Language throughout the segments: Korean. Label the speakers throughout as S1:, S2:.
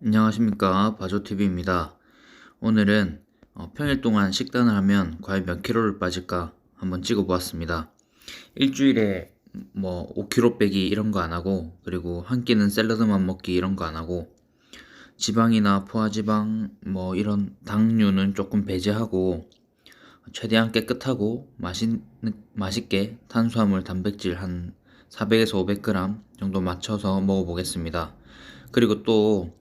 S1: 안녕하십니까, 바조TV입니다. 오늘은 평일 동안 식단을 하면 과연 몇 킬로를 빠질까 한번 찍어보았습니다. 일주일에 5kg 빼기 이런 거 안 하고, 그리고 한 끼는 샐러드만 먹기 이런 거 안 하고, 지방이나 포화지방 이런 당류는 조금 배제하고, 최대한 깨끗하고 맛있게 탄수화물, 단백질 한 400에서 500g 정도 맞춰서 먹어보겠습니다. 그리고 또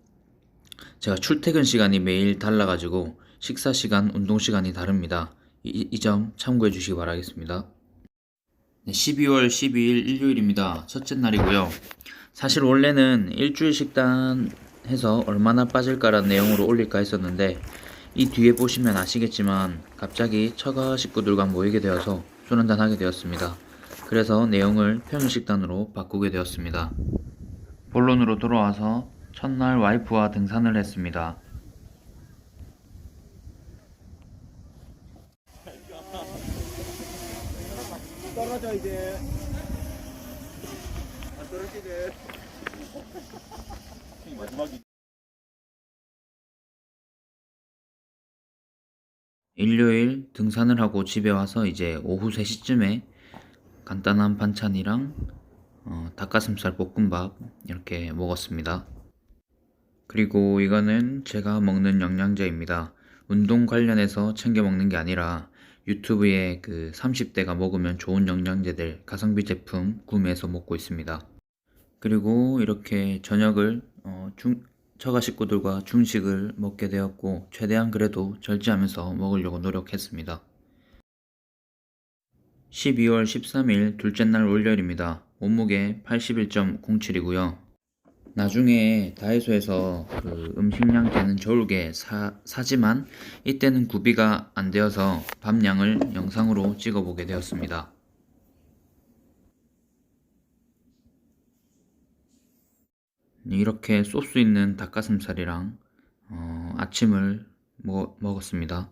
S1: 제가 출퇴근 시간이 매일 달라가지고 식사 시간, 운동 시간이 다릅니다. 이 점 참고해 주시기 바라겠습니다. 12월 12일 일요일입니다. 첫째 날이고요. 사실 원래는 일주일 식단 해서 얼마나 빠질까라는 내용으로 올릴까 했었는데, 이 뒤에 보시면 아시겠지만 갑자기 처가 식구들과 모이게 되어서 술 한잔 하게 되었습니다. 그래서 내용을 평일 식단으로 바꾸게 되었습니다. 본론으로 돌아와서 첫날 와이프와 등산을 했습니다.
S2: 떨어져 이제. 안 떨어지네. 마지막이.
S1: 일요일 등산을 하고 집에 와서 이제 오후 3시쯤에 간단한 반찬이랑 닭가슴살 볶음밥 이렇게 먹었습니다. 그리고 이거는 제가 먹는 영양제입니다. 운동 관련해서 챙겨 먹는 게 아니라 유튜브에 그 30대가 먹으면 좋은 영양제들 가성비 제품 구매해서 먹고 있습니다. 그리고 이렇게 저녁을 처가 식구들과 중식을 먹게 되었고, 최대한 그래도 절제하면서 먹으려고 노력했습니다. 12월 13일 둘째 날 월요일입니다. 몸무게 81.07이고요. 나중에 다이소에서 그 음식량 재는 저울개 사지만 이때는 구비가 안 되어서 밥량을 영상으로 찍어보게 되었습니다. 이렇게 소스 있는 닭가슴살이랑 아침을 먹었습니다.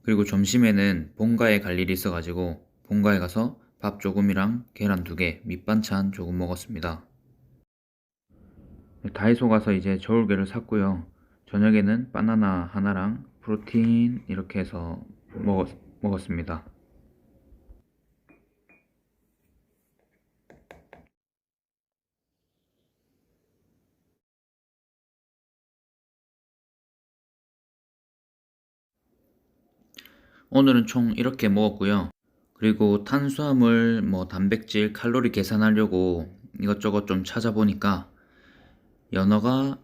S1: 그리고 점심에는 본가에 갈 일이 있어가지고 본가에 가서 밥 조금이랑 계란 2개, 밑반찬 조금 먹었습니다. 다이소 가서 이제 저울개를 샀고요. 저녁에는 바나나 하나랑 프로틴 이렇게 해서 먹었습니다. 오늘은 총 이렇게 먹었고요. 그리고 탄수화물, 단백질, 칼로리 계산하려고 이것저것 좀 찾아보니까 연어가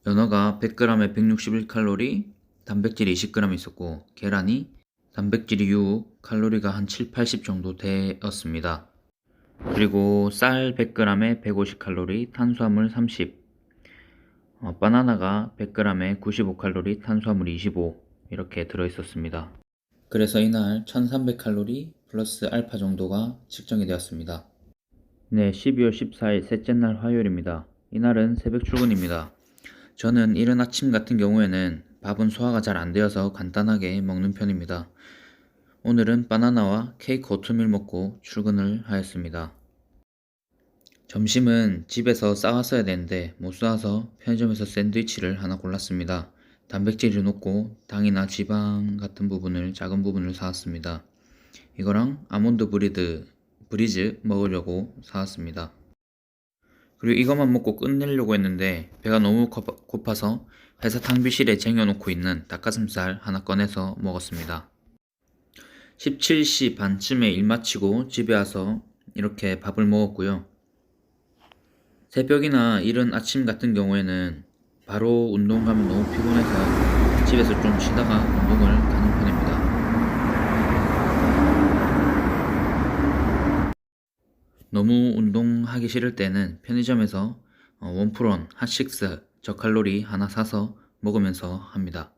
S1: 100g에 161칼로리, 단백질이 20g 있었고, 계란이 단백질이 6, 칼로리가 한 7, 80 정도 되었습니다. 그리고 쌀 100g에 150칼로리, 탄수화물 30, 바나나가 100g에 95칼로리, 탄수화물 25 이렇게 들어있었습니다. 그래서 이날 1300칼로리 플러스 알파 정도가 측정이 되었습니다. 네, 12월 14일 셋째 날 화요일입니다. 이날은 새벽 출근입니다. 저는 이른 아침 같은 경우에는 밥은 소화가 잘 안 되어서 간단하게 먹는 편입니다. 오늘은 바나나와 케이크 오트밀 먹고 출근을 하였습니다. 점심은 집에서 싸왔어야 되는데 못 싸와서 편의점에서 샌드위치를 하나 골랐습니다. 단백질이 높고 당이나 지방 같은 부분을, 작은 부분을 사왔습니다. 이거랑 아몬드 브리즈 먹으려고 사왔습니다. 그리고 이것만 먹고 끝내려고 했는데 배가 너무 고파서 회사 탕비실에 쟁여놓고 있는 닭가슴살 하나 꺼내서 먹었습니다. 17시 반쯤에 일 마치고 집에 와서 이렇게 밥을 먹었고요. 새벽이나 이른 아침 같은 경우에는 바로 운동 가면 너무 피곤해서 집에서 좀 쉬다가 운동을 가는 편입니다. 너무 운동하기 싫을 때는 편의점에서 원프론 핫식스 저칼로리 하나 사서 먹으면서 합니다.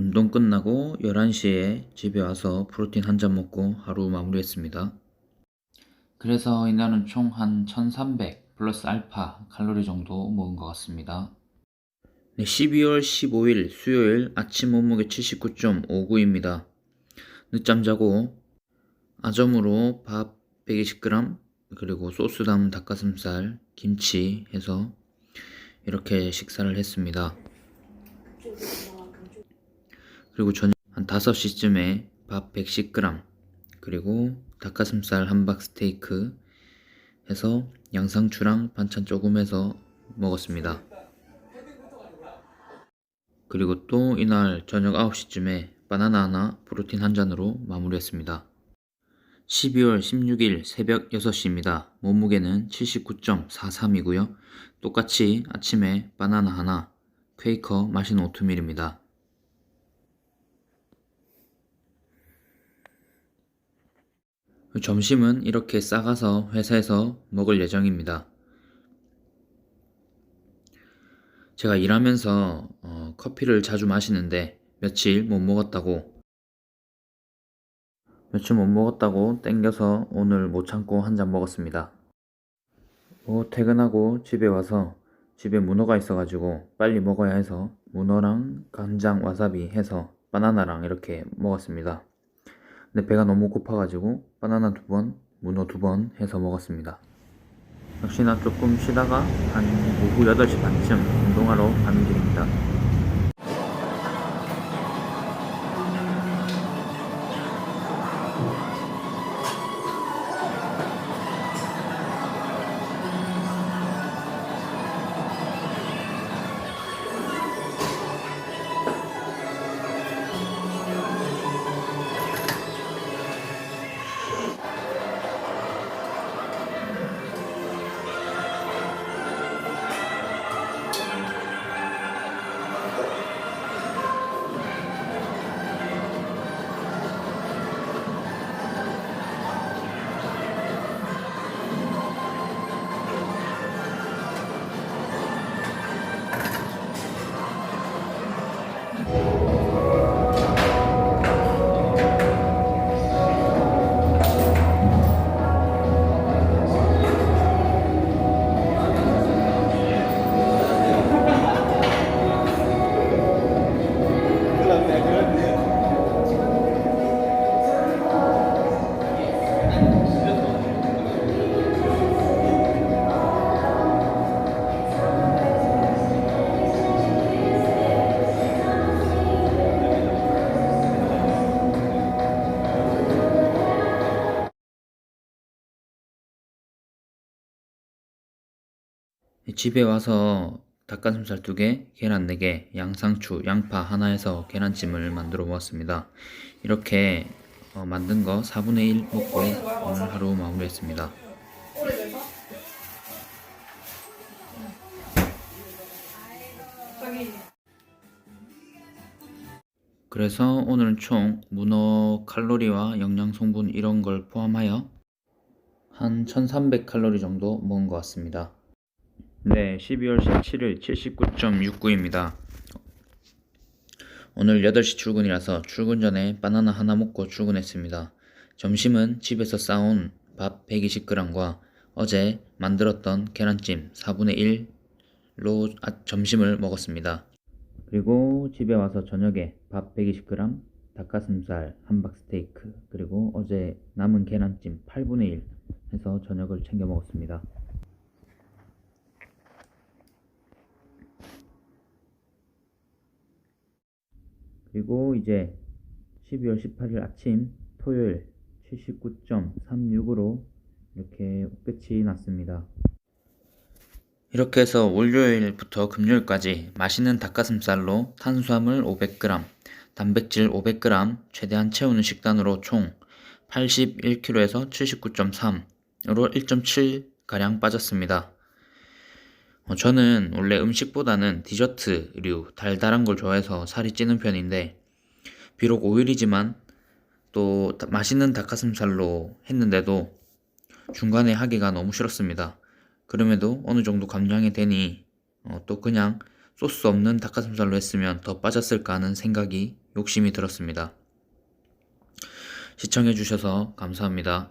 S1: 운동 끝나고 11시에 집에 와서 프로틴 한 잔 먹고 하루 마무리했습니다. 그래서 이날은 총 한 1300 플러스 알파 칼로리 정도 먹은 것 같습니다. 네, 12월 15일 수요일 아침 몸무게 79.59입니다. 늦잠 자고 아점으로 밥 120g 그리고 소스 담은 닭가슴살, 김치 해서 이렇게 식사를 했습니다. 그리고 저녁 한 5시쯤에 밥 110g 그리고 닭가슴살 함박 스테이크 해서 양상추랑 반찬 조금 해서 먹었습니다. 그리고 또 이날 저녁 9시쯤에 바나나 하나 프로틴 한 잔으로 마무리했습니다. 12월 16일 새벽 6시입니다. 몸무게는 79.43이고요. 똑같이 아침에 바나나 하나, 퀘이커 마신 오트밀입니다. 점심은 이렇게 싸가서 회사에서 먹을 예정입니다. 제가 일하면서 커피를 자주 마시는데 며칠 못 먹었다고 땡겨서 오늘 못 참고 한 잔 먹었습니다. 퇴근하고 집에 와서 집에 문어가 있어가지고 빨리 먹어야 해서 문어랑 간장 와사비 해서 바나나랑 이렇게 먹었습니다. 근데 배가 너무 고파가지고 바나나 2번, 문어 2번 해서 먹었습니다. 역시나 조금 쉬다가 한 오후 8시 반쯤 운동하러 가는 길입니다. 집에 와서 닭가슴살 2개, 계란 4개, 양상추, 양파 하나 해서 계란찜을 만들어 보았습니다. 이렇게 만든 거 4분의 1 먹고 오늘 하루 마무리했습니다. 그래서 오늘은 총 문어 칼로리와 영양 성분 이런 걸 포함하여 한 1300 칼로리 정도 먹은 것 같습니다. 네, 12월 17일 79.69입니다. 오늘 8시 출근이라서 출근 전에 바나나 하나 먹고 출근했습니다. 점심은 집에서 싸온 밥 120g과 어제 만들었던 계란찜 4분의 1로 점심을 먹었습니다. 그리고 집에 와서 저녁에 밥 120g, 닭가슴살 함박 스테이크, 그리고 어제 남은 계란찜 8분의 1 해서 저녁을 챙겨 먹었습니다. 그리고 이제 12월 18일 아침 토요일 79.36으로 이렇게 끝이 났습니다. 이렇게 해서 월요일부터 금요일까지 맛있는 닭가슴살로 탄수화물 500g, 단백질 500g 최대한 채우는 식단으로 총 81kg에서 79.3으로 1.7가량 빠졌습니다. 저는 원래 음식보다는 디저트류, 달달한 걸 좋아해서 살이 찌는 편인데 비록 5일이지만 또 맛있는 닭가슴살로 했는데도 중간에 하기가 너무 싫었습니다. 그럼에도 어느 정도 감량이 되니 또 그냥 소스 없는 닭가슴살로 했으면 더 빠졌을까 하는 생각이 욕심이 들었습니다. 시청해주셔서 감사합니다.